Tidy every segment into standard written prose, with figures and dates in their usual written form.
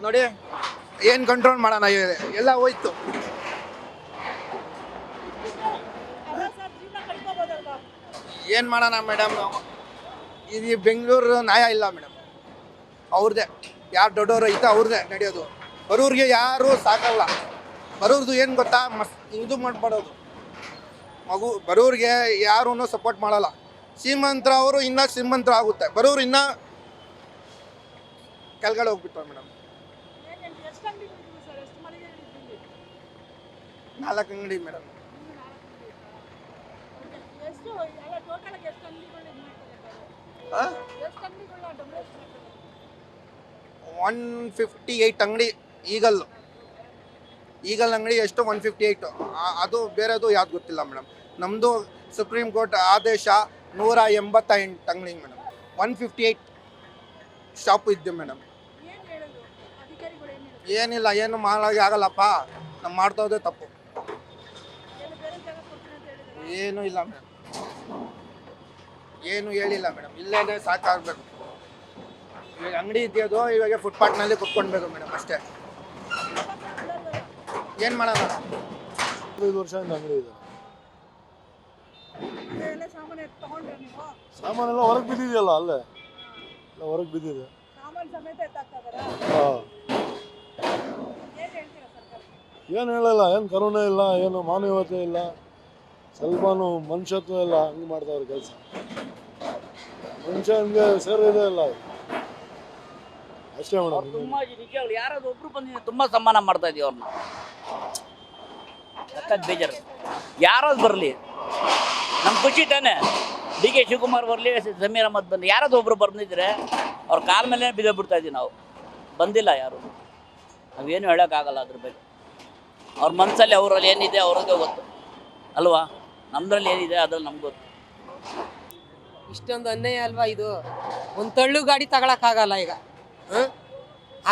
ನೋಡಿ ಏನು ಕಂಟ್ರೋಲ್ ಮಾಡೋಣ, ಎಲ್ಲ ಹೋಯ್ತು. ಏನು ಮಾಡೋಣ ಮೇಡಮ್, ಇದು ಬೆಂಗಳೂರು ನ್ಯಾಯ ಇಲ್ಲ ಮೇಡಮ್. ಅವ್ರದ್ದೇ ಯಾರು ದೊಡ್ಡವರು ಐತೆ ಅವ್ರದ್ದೇ ನಡೆಯೋದು. ಬರೋರಿಗೆ ಯಾರು ಸಾಕಲ್ಲ. ಬರೋರ್ದು ಏನು ಗೊತ್ತಾ, ಇದು ಮಾಡ್ಬಿಡೋದು. ಬರೋರಿಗೆ ಯಾರೂ ಸಪೋರ್ಟ್ ಮಾಡಲ್ಲ. ಶ್ರೀಮಂತರ ಅವರು ಇನ್ನೂ ಶ್ರೀಮಂತರ ಆಗುತ್ತೆ, ಬರೋರು ಇನ್ನೂ ಕೆಳಗಡೆ ಹೋಗ್ಬಿಟ್ಟಾರೆ ಮೇಡಮ್. 4 ಅಂಗಡಿ ಮೇಡಮ್. 158 ಅಂಗಡಿ. ಈಗಲ್ ಅಂಗಡಿ ಎಷ್ಟು 158. ಅದು ಬೇರೆದು ಯಾವ್ದು ಗೊತ್ತಿಲ್ಲ ಮೇಡಮ್. ನಮ್ಮದು ಸುಪ್ರೀಂ ಕೋರ್ಟ್ ಆದೇಶ 188 ಅಂಗಡಿ ಮೇಡಮ್. 158 ಶಾಪ್ ಇದ್ದೆ ಮೇಡಮ್. ಏನಿಲ್ಲ, ಏನು ಮಾಡಾಗಿ ಆಗಲ್ಲಪ್ಪ, ನಾವು ಮಾಡ್ತಾ ಹೋದ್ರೆ ತಪ್ಪು. ಏನೂ ಇಲ್ಲ ಮೇಡಮ್, ಏನು ಹೇಳಿಲ್ಲ ಮೇಡಮ್. ಇಲ್ಲೇ ಸಾಕಾಗಬೇಕು. ಇವಾಗ ಅಂಗಡಿ ಇದೆಯೋದು, ಇವಾಗ ಫುಟ್ಪಾತ್ನಲ್ಲಿ ಕುತ್ಕೊಳ್ಬೇಕು ಮೇಡಮ್, ಅಷ್ಟೇ. ಏನು ಮಾಡೋಣ? 5 ವರ್ಷದಿಂದ ಅಂಗಡಿ ಇದೆ. ಸಾಮಾನೆಲ್ಲ ಹೊರಗೆ ಬಿದ್ದಿದೆಯಲ್ಲ, ಅಲ್ಲೇ ಎಲ್ಲ ಹೊರಗೆ ಬಿದ್ದಿದೆ. ಏನು ಹೇಳಲ್ಲ, ಏನು ಕರುಣೆ ಇಲ್ಲ, ಏನು ಮಾನವೀಯತೆ ಇಲ್ಲ, ಸ್ವಲ್ಪನೂ ಮನುಷ್ಯತ್ವ ಇಲ್ಲ. ಹಂಗೆ ಮಾಡ್ತಾವ್ರೆ ಕೆಲಸ. ಮನುಷ್ಯನಿಗೆ ಸೇರಿದೆ ಇಲ್ಲ ಅಷ್ಟೇ ಮೇಡಮ್. ತುಂಬಾ ನಿಜ, ಯಾರಾದ್ರೂ ಒಬ್ರು ಬಂದಿದೆ ತುಂಬಾ ಸನ್ಮಾನ ಮಾಡ್ತಾ ಇದೀವಿ ಅವ್ರನ್ನ. ಬೇಜಾರು ಯಾರಾದ್ರು ಬರಲಿ, ನಮ್ಗೆ ಖುಷಿ ತಾನೆ. ಡಿ.ಕೆ. ಶಿವಕುಮಾರ್ ಬರಲಿ, ಸಮೀರ್ ಅಹಮದ್ ಬರಲಿ, ಯಾರಾದ್ರೂ ಒಬ್ರು ಬಂದಿದ್ರೆ ಅವ್ರ ಕಾಲ ಮೇಲೆ ಬಿದ್ದುಬಿಡ್ತಾ ಇದೀವಿ ನಾವು. ಬಂದಿಲ್ಲ ಯಾರು, ನಾವೇನು ಹೇಳೋಕ್ಕಾಗಲ್ಲ ಅದ್ರ ಬಗ್ಗೆ. ಅವ್ರ ಮನಸ್ಸಲ್ಲಿ ಅವರಲ್ಲಿ ಏನಿದೆ ಅವ್ರಿಗೆ ಗೊತ್ತು ಅಲ್ವಾ, ನಮ್ದ್ರಲ್ಲಿ ಏನಿದೆ ಅದ್ರಲ್ಲಿ ನಮ್ಗೆ ಗೊತ್ತು. ಇಷ್ಟೊಂದು ಅನ್ಯಾಯ ಅಲ್ವಾ ಇದು? ಒಂದು ತಳ್ಳು ಗಾಡಿ ತಗೊಳಕ್ಕಾಗಲ್ಲ ಈಗ.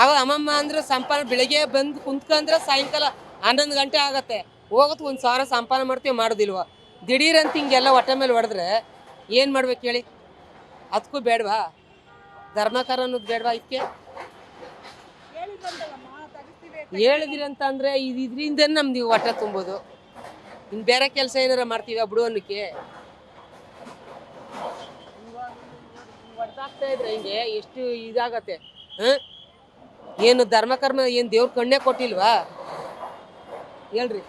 ಆಗ ಅಮ್ಮಮ್ಮ ಅಂದ್ರೆ ಸಂಪಾದನೆ ಬೆಳಿಗ್ಗೆ ಬಂದು ಕುಂತ್ಕೊಂಡ್ರೆ ಸಾಯಂಕಾಲ 11 ಗಂಟೆ ಆಗತ್ತೆ. ಹೋಗೋದು 1,000 ಸಂಪಾದನೆ ಮಾಡ್ತೀವಿ, ಮಾಡೋದಿಲ್ವ? ದಿಢೀರಂತ ಹಿಂಗೆಲ್ಲ ಹೊಟ್ಟೆ ಮೇಲೆ ಹೊಡೆದ್ರೆ ಏನು ಮಾಡ್ಬೇಕು ಹೇಳಿ? ಅದಕ್ಕೂ ಬೇಡವಾ? ಧರ್ಮಕಾರ ಅನ್ನೋದು ಬೇಡವಾ? ಇದಕ್ಕೆ ಹೇಳಿದಿರಿ ಅಂತ ಅಂದರೆ ಇದರಿಂದ ನಮ್ದು ಹೊಟ್ಟೆ ತುಂಬೋದು. ಇನ್ನು ಬೇರೆ ಕೆಲಸ ಏನಾರ ಮಾಡ್ತೀವಿ ಬಿಡು ಅನ್ನಕ್ಕೆ. ಹೊಡೆದಾಗ್ತಾ ಇದ್ರೆ ಹಿಂಗೆ ಎಷ್ಟು ಇದಾಗತ್ತೆ. ಏನು ಧರ್ಮಕರ್ಮ ಏನು ದೇವ್ರ ಕಣ್ಣೇ ಕೊಟ್ಟಿಲ್ವಾ ಹೇಳ್ರಿ?